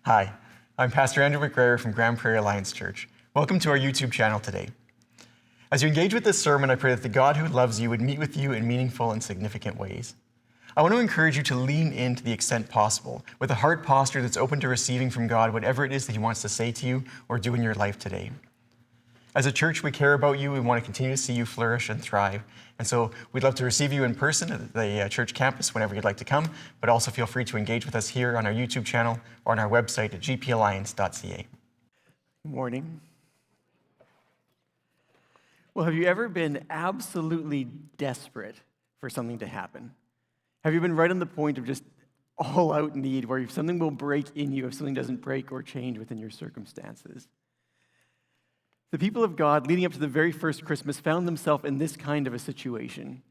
Hi, I'm Pastor Andrew McGregor from Grande, Prairie Alliance Church. Welcome to our YouTube channel today. As you engage with this sermon, I pray that the God who loves you would meet with you in meaningful and significant ways. I want to encourage you to lean in to the extent possible, with a heart posture that's open to receiving from God whatever it is that He wants to say to you or do in your life today. As a church, we care about you. We want to continue to see you flourish and thrive. And so we'd love to receive you in person at the church campus whenever you'd like to come, but also feel free to engage with us here on our YouTube channel or on our website at gpalliance.ca. Good morning. Well, have you ever been absolutely desperate for something to happen? Have you been right on the point of just all out need, where if something will break in you if something doesn't break or change within your circumstances? The people of God, leading up to the very first Christmas, found themselves in this kind of a situation.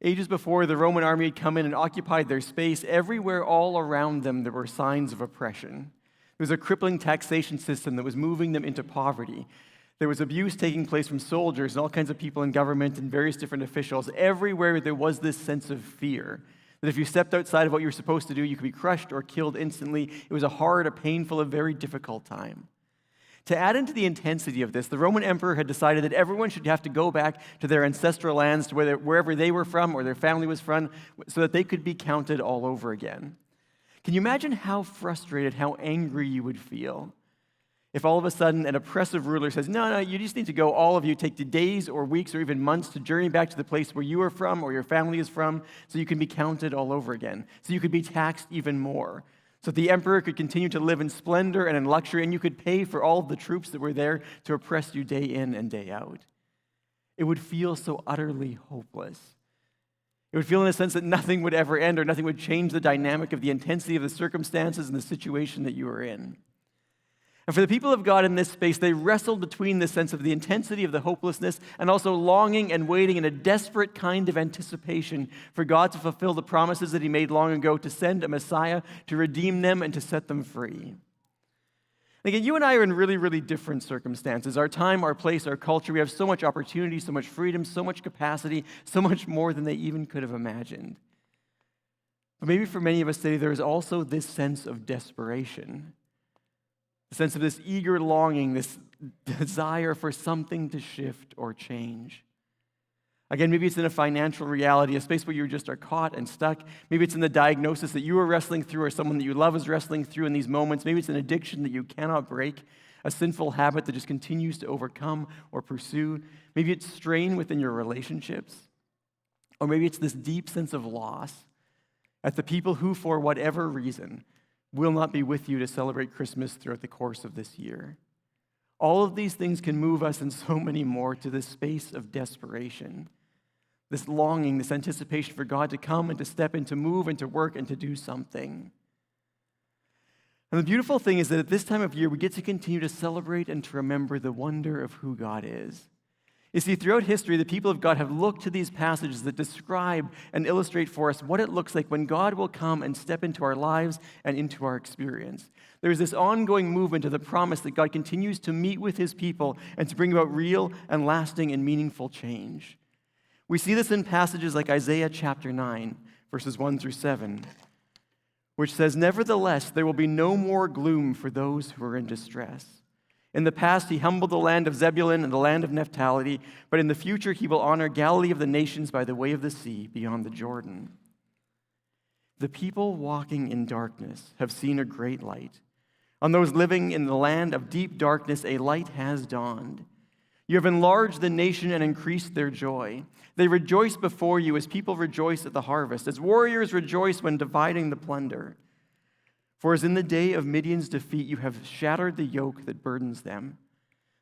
Ages before, the Roman army had come in and occupied their space. Everywhere all around them, there were signs of oppression. There was a crippling taxation system that was moving them into poverty. There was abuse taking place from soldiers and all kinds of people in government and various different officials. Everywhere there was this sense of fear, that if you stepped outside of what you were supposed to do, you could be crushed or killed instantly. It was a hard, a painful, a very difficult time. To add into the intensity of this, the Roman emperor had decided that everyone should have to go back to their ancestral lands, to wherever they were from or their family was from, so that they could be counted all over again. Can you imagine how frustrated, how angry you would feel if all of a sudden an oppressive ruler says, no, you just need to go, all of you, take the days or weeks or even months to journey back to the place where you are from or your family is from, so you can be counted all over again, so you could be taxed even more, so that the emperor could continue to live in splendor and in luxury, and you could pay for all of the troops that were there to oppress you day in and day out. It would feel so utterly hopeless. It would feel in a sense that nothing would ever end or nothing would change the dynamic of the intensity of the circumstances and the situation that you were in. And for the people of God in this space, they wrestled between the sense of the intensity of the hopelessness and also longing and waiting in a desperate kind of anticipation for God to fulfill the promises that He made long ago to send a Messiah to redeem them and to set them free. Again, you and I are in really, really different circumstances. Our time, our place, our culture, we have so much opportunity, so much freedom, so much capacity, so much more than they even could have imagined. But maybe for many of us today, there is also this sense of desperation. The sense of this eager longing, this desire for something to shift or change. Again, maybe it's in a financial reality, a space where you just are caught and stuck. Maybe it's in the diagnosis that you are wrestling through or someone that you love is wrestling through in these moments. Maybe it's an addiction that you cannot break, a sinful habit that just continues to overcome or pursue. Maybe it's strain within your relationships. Or maybe it's this deep sense of loss at the people who, for whatever reason, will not be with you to celebrate Christmas throughout the course of this year. All of these things can move us and so many more to this space of desperation, this longing, this anticipation for God to come and to step in, to move and to work and to do something. And the beautiful thing is that at this time of year, we get to continue to celebrate and to remember the wonder of who God is. You see, throughout history, the people of God have looked to these passages that describe and illustrate for us what it looks like when God will come and step into our lives and into our experience. There is this ongoing movement of the promise that God continues to meet with His people and to bring about real and lasting and meaningful change. We see this in passages like Isaiah chapter 9, verses 1 through 7, which says, "Nevertheless, there will be no more gloom for those who are in distress. In the past, He humbled the land of Zebulun and the land of Naphtali, but in the future He will honor Galilee of the nations by the way of the sea beyond the Jordan. The people walking in darkness have seen a great light. On those living in the land of deep darkness, a light has dawned. You have enlarged the nation and increased their joy. They rejoice before you as people rejoice at the harvest, as warriors rejoice when dividing the plunder. For as in the day of Midian's defeat, you have shattered the yoke that burdens them,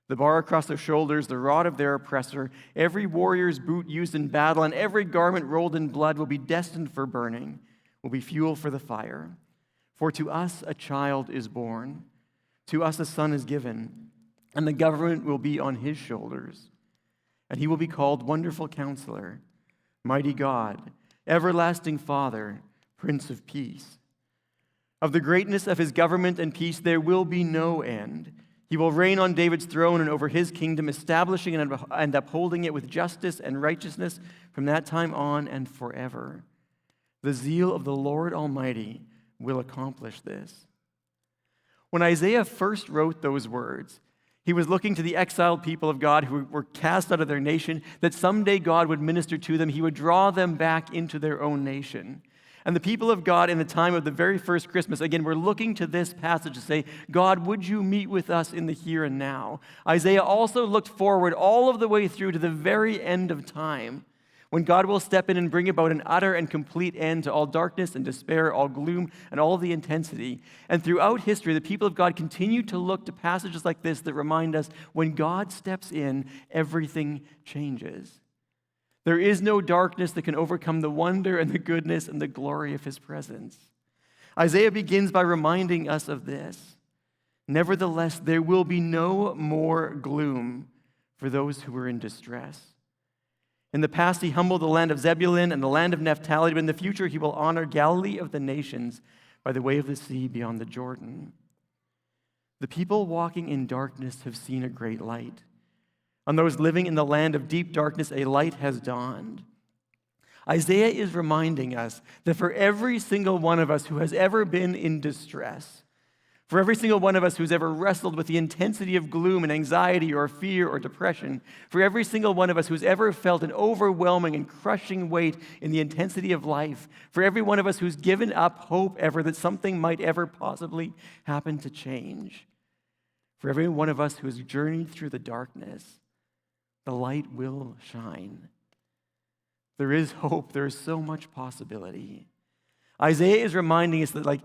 the bar across their shoulders, the rod of their oppressor. Every warrior's boot used in battle and every garment rolled in blood will be destined for burning, will be fuel for the fire. For to us a child is born, to us a son is given, and the government will be on His shoulders. And He will be called Wonderful Counselor, Mighty God, Everlasting Father, Prince of Peace. Of the greatness of His government and peace there will be no end. He will reign on David's throne and over His kingdom, establishing and upholding it with justice and righteousness from that time on and forever. The zeal of the Lord Almighty will accomplish this." When Isaiah first wrote those words, he was looking to the exiled people of God who were cast out of their nation, that someday God would minister to them. He would draw them back into their own nation. And the people of God in the time of the very first Christmas, again, were looking to this passage to say, God, would you meet with us in the here and now? Isaiah also looked forward all of the way through to the very end of time, when God will step in and bring about an utter and complete end to all darkness and despair, all gloom, and all of the intensity. And throughout history, the people of God continue to look to passages like this that remind us when God steps in, everything changes. There is no darkness that can overcome the wonder and the goodness and the glory of his presence. Isaiah begins by reminding us of this. Nevertheless, there will be no more gloom for those who are in distress. In the past, he humbled the land of Zebulun and the land of Naphtali, but in the future, he will honor Galilee of the nations by the way of the sea beyond the Jordan. The people walking in darkness have seen a great light. On those living in the land of deep darkness, a light has dawned. Isaiah is reminding us that for every single one of us who has ever been in distress, for every single one of us who's ever wrestled with the intensity of gloom and anxiety or fear or depression, for every single one of us who's ever felt an overwhelming and crushing weight in the intensity of life, for every one of us who's given up hope ever that something might ever possibly happen to change, for every one of us who has journeyed through the darkness, the light will shine. There is hope. There is so much possibility. Isaiah is reminding us that, like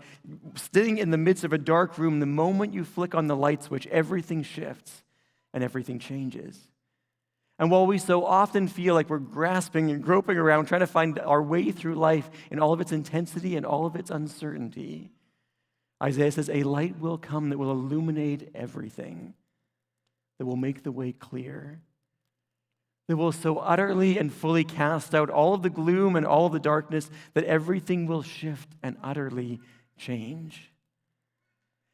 sitting in the midst of a dark room, the moment you flick on the light switch, everything shifts and everything changes. And while we so often feel like we're grasping and groping around, trying to find our way through life in all of its intensity and all of its uncertainty, Isaiah says a light will come that will illuminate everything, that will make the way clear, that will so utterly and fully cast out all of the gloom and all of the darkness that everything will shift and utterly change.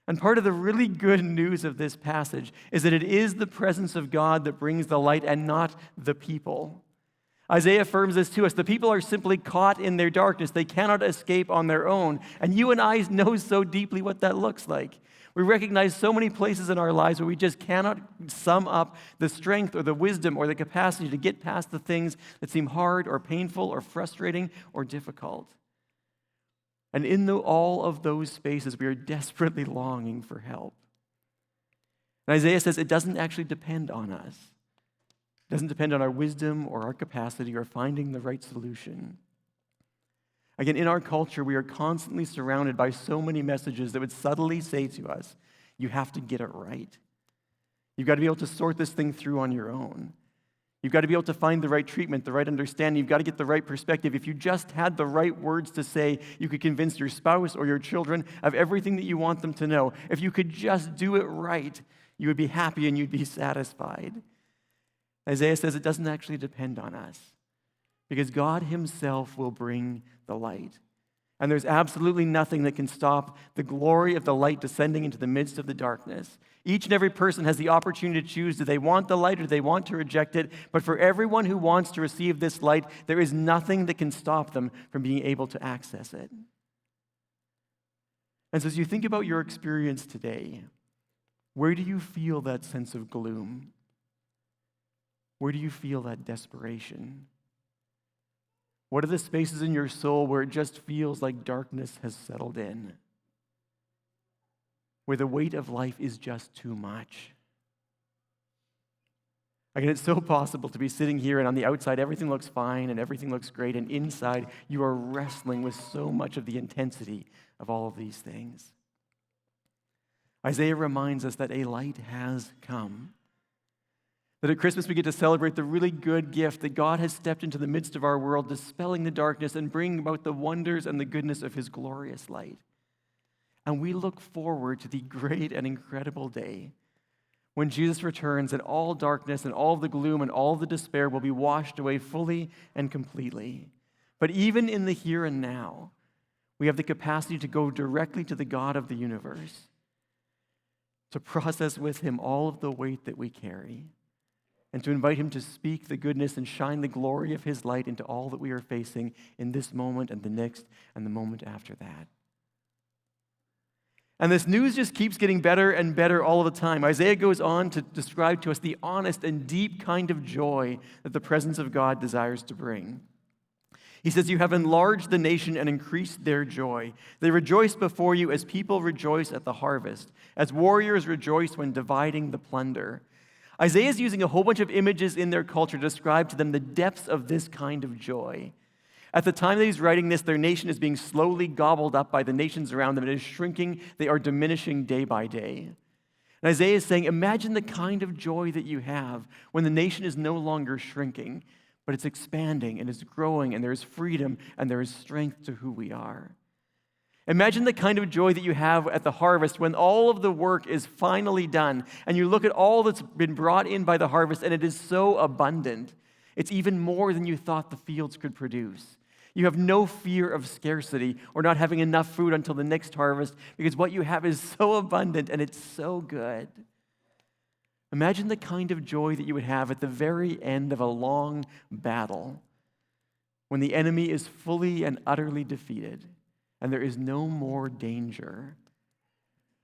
And part of the really good news of this passage is that it is the presence of God that brings the light and not the people. Isaiah affirms this to us. The people are simply caught in their darkness. They cannot escape on their own. And you and I know so deeply what that looks like. We recognize so many places in our lives where we just cannot sum up the strength or the wisdom or the capacity to get past the things that seem hard or painful or frustrating or difficult. And in all of those spaces, we are desperately longing for help. And Isaiah says it doesn't actually depend on us. It doesn't depend on our wisdom or our capacity or finding the right solution. Again, in our culture, we are constantly surrounded by so many messages that would subtly say to us, you have to get it right. You've got to be able to sort this thing through on your own. You've got to be able to find the right treatment, the right understanding. You've got to get the right perspective. If you just had the right words to say, you could convince your spouse or your children of everything that you want them to know. If you could just do it right, you would be happy and you'd be satisfied. Isaiah says it doesn't actually depend on us, because God himself will bring the light. And there's absolutely nothing that can stop the glory of the light descending into the midst of the darkness. Each and every person has the opportunity to choose, do they want the light or do they want to reject it? But for everyone who wants to receive this light, there is nothing that can stop them from being able to access it. And so as you think about your experience today, where do you feel that sense of gloom? Where do you feel that desperation? What are the spaces in your soul where it just feels like darkness has settled in? Where the weight of life is just too much? Again, it's so possible to be sitting here and on the outside everything looks fine and everything looks great, and inside you are wrestling with so much of the intensity of all of these things. Isaiah reminds us that a light has come. That at Christmas we get to celebrate the really good gift that God has stepped into the midst of our world, dispelling the darkness and bringing about the wonders and the goodness of his glorious light. And we look forward to the great and incredible day when Jesus returns and all darkness and all the gloom and all the despair will be washed away fully and completely. But even in the here and now, we have the capacity to go directly to the God of the universe, to process with him all of the weight that we carry, and to invite him to speak the goodness and shine the glory of his light into all that we are facing in this moment and the next and the moment after that. And this news just keeps getting better and better all the time. Isaiah goes on to describe to us the honest and deep kind of joy that the presence of God desires to bring. He says, "You have enlarged the nation and increased their joy. They rejoice before you as people rejoice at the harvest, as warriors rejoice when dividing the plunder." Isaiah is using a whole bunch of images in their culture to describe to them the depths of this kind of joy. At the time that he's writing this, their nation is being slowly gobbled up by the nations around them. It is shrinking. They are diminishing day by day. And Isaiah is saying, imagine the kind of joy that you have when the nation is no longer shrinking, but it's expanding and it's growing, and there is freedom and there is strength to who we are. Imagine the kind of joy that you have at the harvest when all of the work is finally done, and you look at all that's been brought in by the harvest, and it is so abundant. It's even more than you thought the fields could produce. You have no fear of scarcity or not having enough food until the next harvest, because what you have is so abundant and it's so good. Imagine the kind of joy that you would have at the very end of a long battle, when the enemy is fully and utterly defeated and there is no more danger.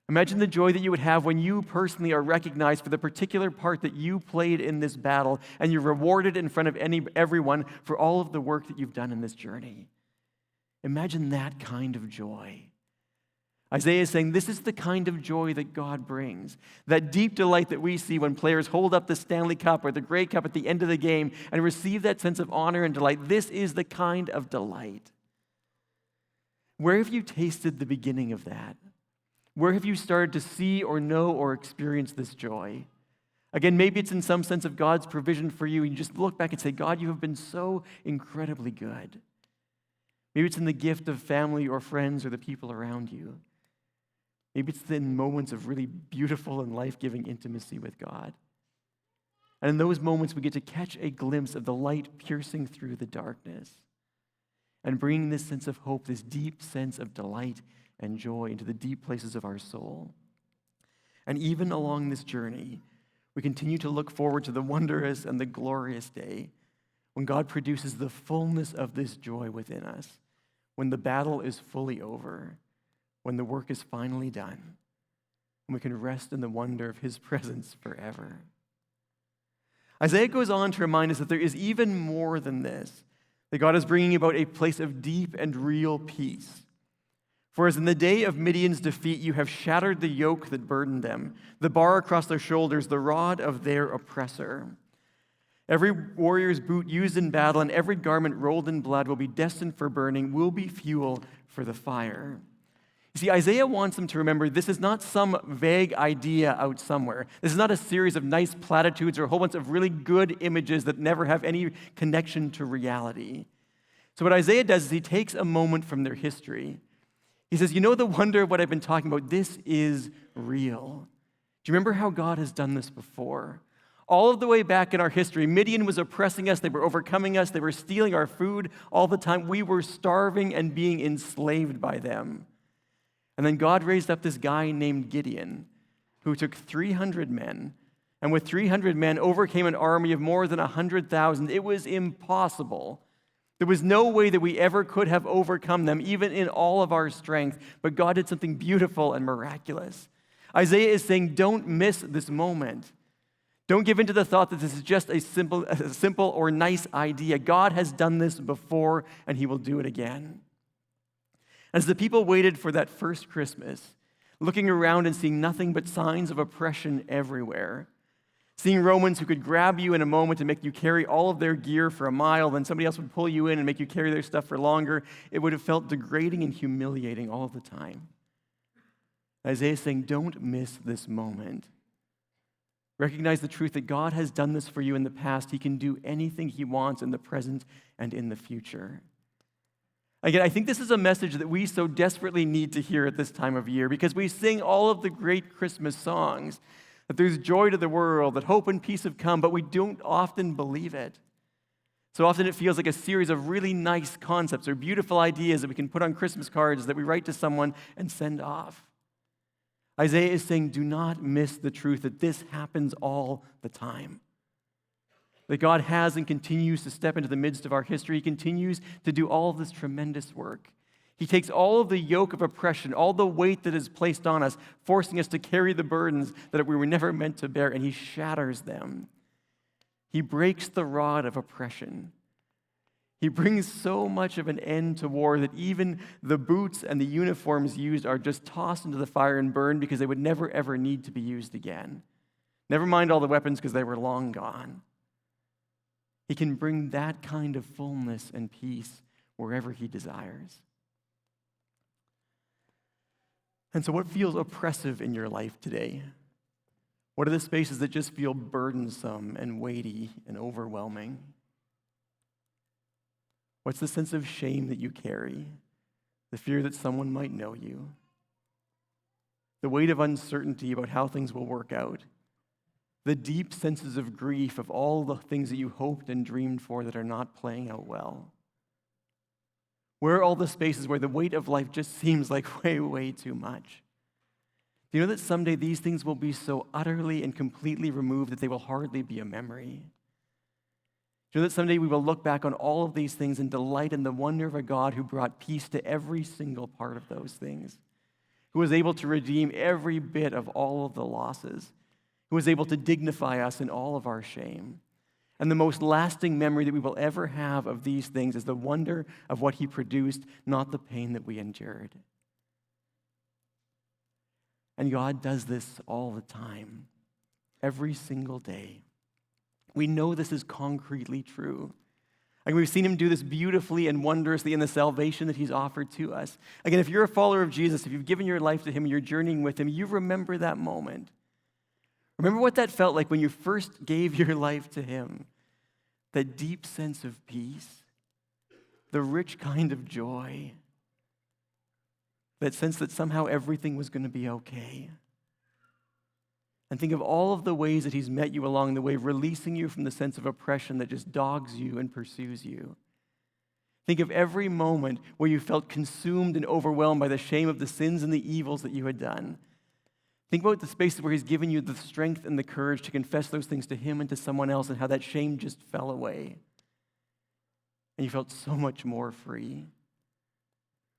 Imagine the joy that you would have when you personally are recognized for the particular part that you played in this battle, and you're rewarded in front of everyone for all of the work that you've done in this journey. Imagine that kind of joy. Isaiah is saying this is the kind of joy that God brings. That deep delight that we see when players hold up the Stanley Cup or the Grey Cup at the end of the game and receive that sense of honor and delight. This is the kind of delight. Where have you tasted the beginning of that? Where have you started to see or know or experience this joy? Again, maybe it's in some sense of God's provision for you, and you just look back and say, God, you have been so incredibly good. Maybe it's in the gift of family or friends or the people around you. Maybe it's in moments of really beautiful and life-giving intimacy with God. And in those moments, we get to catch a glimpse of the light piercing through the darkness and bringing this sense of hope, this deep sense of delight and joy into the deep places of our soul. And even along this journey, we continue to look forward to the wondrous and the glorious day when God produces the fullness of this joy within us, when the battle is fully over, when the work is finally done, and we can rest in the wonder of his presence forever. Isaiah goes on to remind us that there is even more than this, that God is bringing about a place of deep and real peace. For as in the day of Midian's defeat, you have shattered the yoke that burdened them, the bar across their shoulders, the rod of their oppressor. Every warrior's boot used in battle and every garment rolled in blood will be destined for burning, will be fuel for the fire. You see, Isaiah wants them to remember this is not some vague idea out somewhere. This is not a series of nice platitudes or a whole bunch of really good images that never have any connection to reality. So what Isaiah does is he takes a moment from their history. He says, you know the wonder of what I've been talking about? This is real. Do you remember how God has done this before? All of the way back in our history, Midian was oppressing us, they were overcoming us, they were stealing our food all the time. We were starving and being enslaved by them. And then God raised up this guy named Gideon, who took 300 men, and with 300 men overcame an army of more than 100,000. It was impossible. There was no way that we ever could have overcome them, even in all of our strength. But God did something beautiful and miraculous. Isaiah is saying, don't miss this moment. Don't give in to the thought that this is just a simple or nice idea. God has done this before, and he will do it again. As the people waited for that first Christmas, looking around and seeing nothing but signs of oppression everywhere, seeing Romans who could grab you in a moment and make you carry all of their gear for a mile, then somebody else would pull you in and make you carry their stuff for longer, it would have felt degrading and humiliating all the time. Isaiah is saying, don't miss this moment. Recognize the truth that God has done this for you in the past. He can do anything he wants in the present and in the future. Again, I think this is a message that we so desperately need to hear at this time of year because we sing all of the great Christmas songs, that there's joy to the world, that hope and peace have come, but we don't often believe it. So often it feels like a series of really nice concepts or beautiful ideas that we can put on Christmas cards that we write to someone and send off. Isaiah is saying, do not miss the truth that this happens all the time. That God has and continues to step into the midst of our history. He continues to do all of this tremendous work. He takes all of the yoke of oppression, all the weight that is placed on us, forcing us to carry the burdens that we were never meant to bear, and he shatters them. He breaks the rod of oppression. He brings so much of an end to war that even the boots and the uniforms used are just tossed into the fire and burned because they would never, ever need to be used again. Never mind all the weapons because they were long gone. He can bring that kind of fullness and peace wherever he desires. And so what feels oppressive in your life today? What are the spaces that just feel burdensome and weighty and overwhelming? What's the sense of shame that you carry? The fear that someone might know you? The weight of uncertainty about how things will work out? The deep senses of grief of all the things that you hoped and dreamed for that are not playing out well? Where are all the spaces where the weight of life just seems like way, way too much? Do you know that someday these things will be so utterly and completely removed that they will hardly be a memory? Do you know that someday we will look back on all of these things and delight in the wonder of a God who brought peace to every single part of those things, who was able to redeem every bit of all of the losses, who was able to dignify us in all of our shame? And the most lasting memory that we will ever have of these things is the wonder of what he produced, not the pain that we endured. And God does this all the time, every single day. We know this is concretely true. Like we've seen him do this beautifully and wondrously in the salvation that he's offered to us. Again, if you're a follower of Jesus, if you've given your life to him and you're journeying with him, you remember that moment. Remember what that felt like when you first gave your life to him. That deep sense of peace, the rich kind of joy, that sense that somehow everything was going to be okay. And think of all of the ways that he's met you along the way, releasing you from the sense of oppression that just dogs you and pursues you. Think of every moment where you felt consumed and overwhelmed by the shame of the sins and the evils that you had done. Think about the spaces where he's given you the strength and the courage to confess those things to him and to someone else, and how that shame just fell away. And you felt so much more free.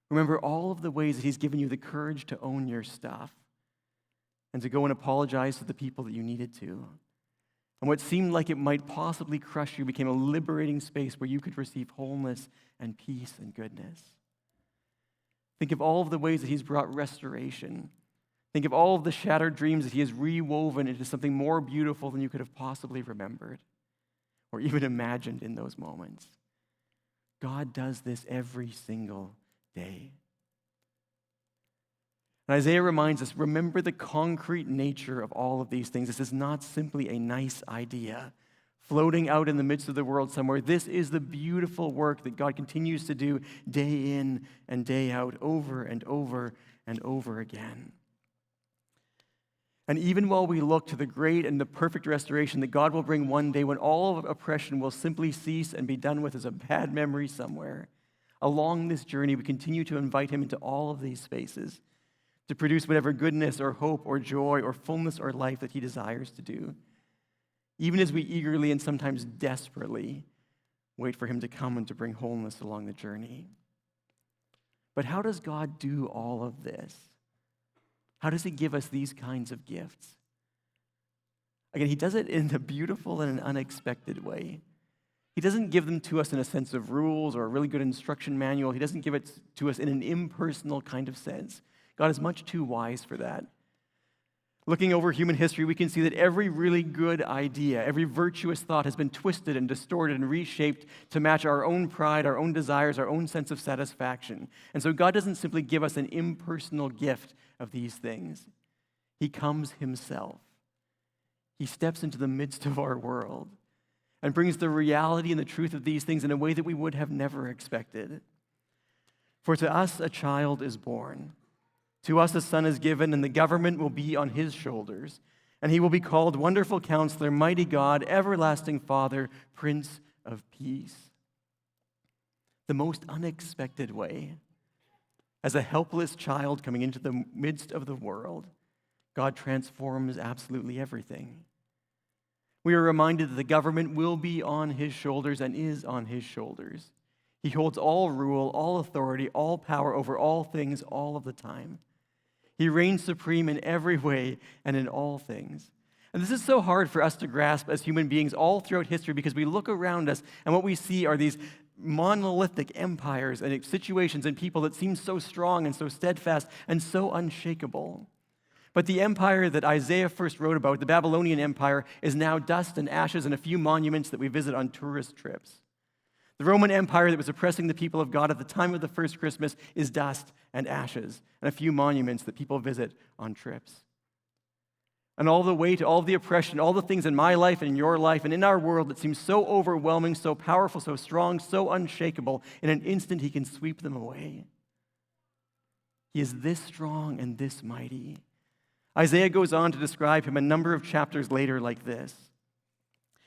Remember all of the ways that he's given you the courage to own your stuff and to go and apologize to the people that you needed to. And what seemed like it might possibly crush you became a liberating space where you could receive wholeness and peace and goodness. Think of all of the ways that he's brought restoration. Think of all of the shattered dreams that he has rewoven into something more beautiful than you could have possibly remembered or even imagined in those moments. God does this every single day. And Isaiah reminds us, remember the concrete nature of all of these things. This is not simply a nice idea floating out in the midst of the world somewhere. This is the beautiful work that God continues to do day in and day out, over and over and over again. And even while we look to the great and the perfect restoration that God will bring one day when all of oppression will simply cease and be done with as a bad memory somewhere, along this journey we continue to invite him into all of these spaces to produce whatever goodness or hope or joy or fullness or life that he desires to do, even as we eagerly and sometimes desperately wait for him to come and to bring wholeness along the journey. But how does God do all of this? How does he give us these kinds of gifts? Again, he does it in a beautiful and an unexpected way. He doesn't give them to us in a sense of rules or a really good instruction manual. He doesn't give it to us in an impersonal kind of sense. God is much too wise for that. Looking over human history, we can see that every really good idea, every virtuous thought has been twisted and distorted and reshaped to match our own pride, our own desires, our own sense of satisfaction. And so God doesn't simply give us an impersonal gift of these things. He comes himself. He steps into the midst of our world and brings the reality and the truth of these things in a way that we would have never expected. For to us a child is born. To us a son is given, and the government will be on his shoulders. And he will be called Wonderful Counselor, Mighty God, Everlasting Father, Prince of Peace. The most unexpected way. As a helpless child coming into the midst of the world, God transforms absolutely everything. We are reminded that the government will be on his shoulders and is on his shoulders. He holds all rule, all authority, all power over all things all of the time. He reigns supreme in every way and in all things. And this is so hard for us to grasp as human beings all throughout history because we look around us and what we see are these monolithic empires and situations and people that seem so strong and so steadfast and so unshakable. But the empire that Isaiah first wrote about, the Babylonian Empire, is now dust and ashes and a few monuments that we visit on tourist trips. The Roman Empire that was oppressing the people of God at the time of the first Christmas is dust and ashes and a few monuments that people visit on trips. And all the weight, all the oppression, all the things in my life and in your life and in our world that seem so overwhelming, so powerful, so strong, so unshakable, in an instant he can sweep them away. He is this strong and this mighty. Isaiah goes on to describe him a number of chapters later like this.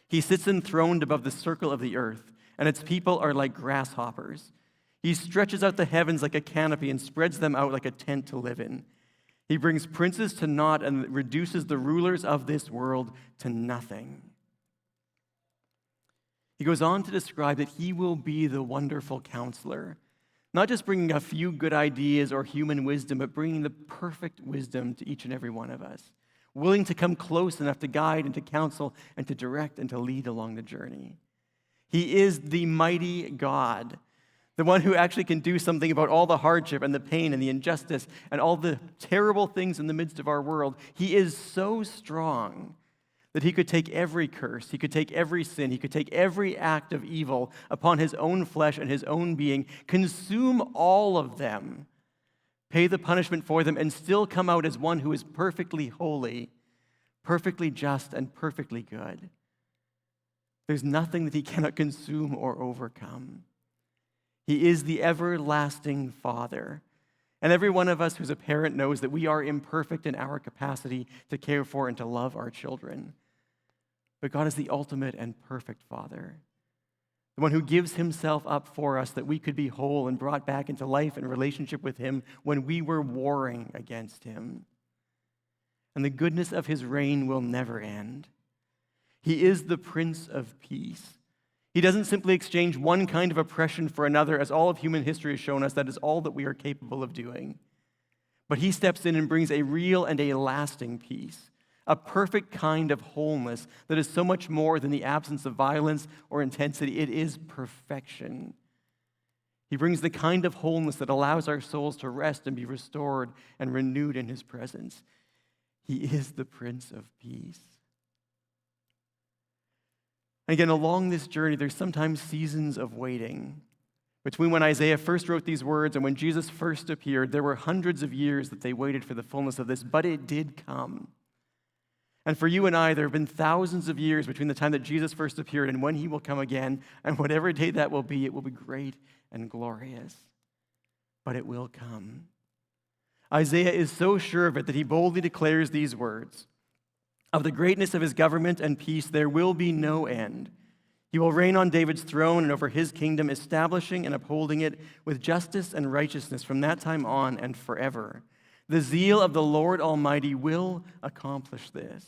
He sits enthroned above the circle of the earth, and its people are like grasshoppers. He stretches out the heavens like a canopy and spreads them out like a tent to live in. He brings princes to naught and reduces the rulers of this world to nothing. He goes on to describe that he will be the wonderful counselor, not just bringing a few good ideas or human wisdom, but bringing the perfect wisdom to each and every one of us, willing to come close enough to guide and to counsel and to direct and to lead along the journey. He is the mighty God, the one who actually can do something about all the hardship and the pain and the injustice and all the terrible things in the midst of our world. He is so strong that he could take every curse, he could take every sin, he could take every act of evil upon his own flesh and his own being, consume all of them, pay the punishment for them, and still come out as one who is perfectly holy, perfectly just, and perfectly good. There's nothing that he cannot consume or overcome. He is the everlasting Father. And every one of us who's a parent knows that we are imperfect in our capacity to care for and to love our children. But God is the ultimate and perfect Father, the one who gives himself up for us that we could be whole and brought back into life and relationship with him when we were warring against him. And the goodness of his reign will never end. He is the Prince of Peace. He doesn't simply exchange one kind of oppression for another, as all of human history has shown us that is all that we are capable of doing. But he steps in and brings a real and a lasting peace, a perfect kind of wholeness that is so much more than the absence of violence or intensity. It is perfection. He brings the kind of wholeness that allows our souls to rest and be restored and renewed in his presence. He is the Prince of Peace. Again, along this journey, there's sometimes seasons of waiting. Between when Isaiah first wrote these words and when Jesus first appeared, there were hundreds of years that they waited for the fullness of this, but it did come. And for you and I, there have been thousands of years between the time that Jesus first appeared and when he will come again, and whatever day that will be, it will be great and glorious. But it will come. Isaiah is so sure of it that he boldly declares these words. Of the greatness of his government and peace, there will be no end. He will reign on David's throne and over his kingdom, establishing and upholding it with justice and righteousness from that time on and forever. The zeal of the Lord Almighty will accomplish this.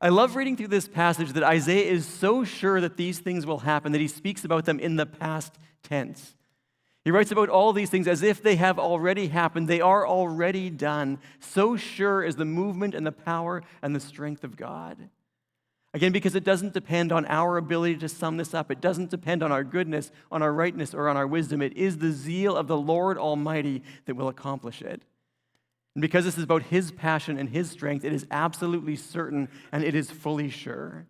I love reading through this passage that Isaiah is so sure that these things will happen that he speaks about them in the past tense. He writes about all these things as if they have already happened. They are already done. So sure is the movement and the power and the strength of God. Again, because it doesn't depend on our ability to sum this up. It doesn't depend on our goodness, on our rightness, or on our wisdom. It is the zeal of the Lord Almighty that will accomplish it. And because this is about his passion and his strength, it is absolutely certain and it is fully sure.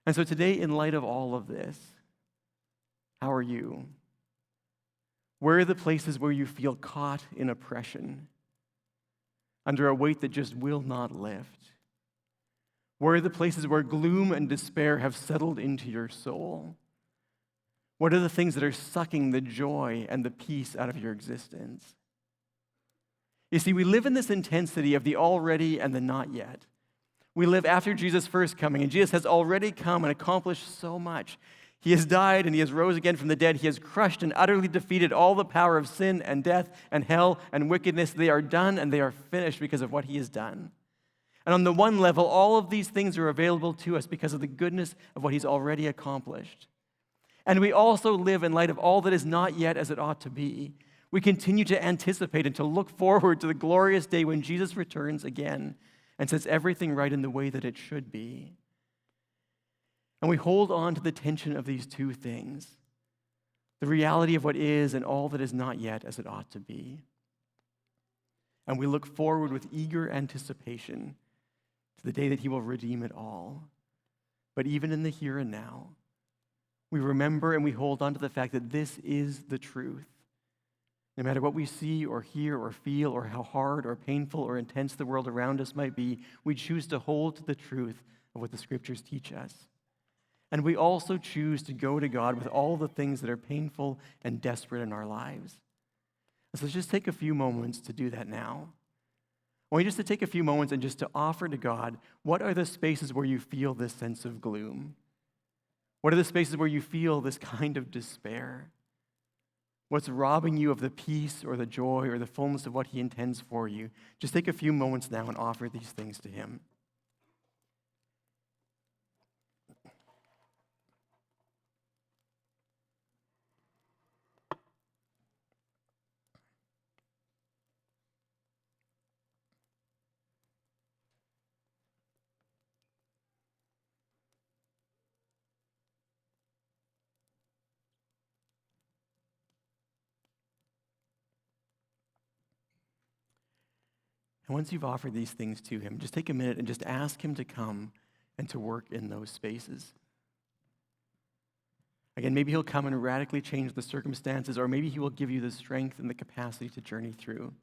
And so today, in light of all of this, how are you? Where are the places where you feel caught in oppression, under a weight that just will not lift? Where are the places where gloom and despair have settled into your soul? What are the things that are sucking the joy and the peace out of your existence? You see, we live in this intensity of the already and the not yet. We live after Jesus' first coming, and Jesus has already come and accomplished so much. He has died and he has rose again from the dead. He has crushed and utterly defeated all the power of sin and death and hell and wickedness. They are done and they are finished because of what he has done. And on the one level, all of these things are available to us because of the goodness of what he's already accomplished. And we also live in light of all that is not yet as it ought to be. We continue to anticipate and to look forward to the glorious day when Jesus returns again and sets everything right in the way that it should be. And we hold on to the tension of these two things, the reality of what is and all that is not yet as it ought to be. And we look forward with eager anticipation to the day that he will redeem it all. But even in the here and now, we remember and we hold on to the fact that this is the truth. No matter what we see or hear or feel or how hard or painful or intense the world around us might be, we choose to hold to the truth of what the Scriptures teach us. And we also choose to go to God with all the things that are painful and desperate in our lives. So let's just take a few moments to do that now. I want you just to take a few moments and just to offer to God, what are the spaces where you feel this sense of gloom? What are the spaces where you feel this kind of despair? What's robbing you of the peace or the joy or the fullness of what he intends for you? Just take a few moments now and offer these things to him. And once you've offered these things to him, just take a minute and just ask him to come and to work in those spaces. Again, maybe he'll come and radically change the circumstances, or maybe he will give you the strength and the capacity to journey through.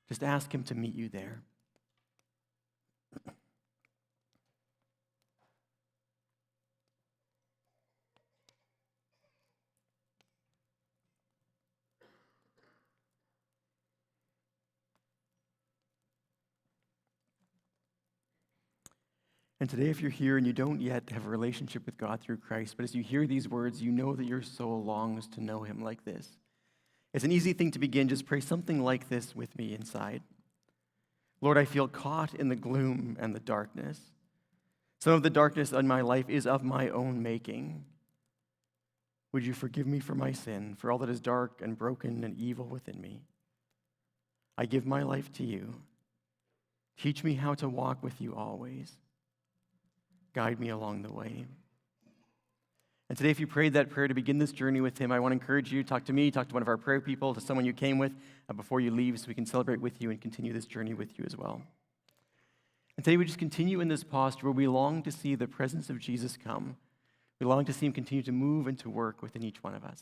Just ask him to meet you there. And today, if you're here and you don't yet have a relationship with God through Christ, but as you hear these words, you know that your soul longs to know him like this. It's an easy thing to begin. Just pray something like this with me inside. Lord, I feel caught in the gloom and the darkness. Some of the darkness in my life is of my own making. Would you forgive me for my sin, for all that is dark and broken and evil within me? I give my life to you. Teach me how to walk with you always. Guide me along the way. And today, if you prayed that prayer to begin this journey with him, I want to encourage you, talk to me, talk to one of our prayer people, to someone you came with before you leave, so we can celebrate with you and continue this journey with you as well. And today, we just continue in this posture where we long to see the presence of Jesus come. We long to see him continue to move and to work within each one of us.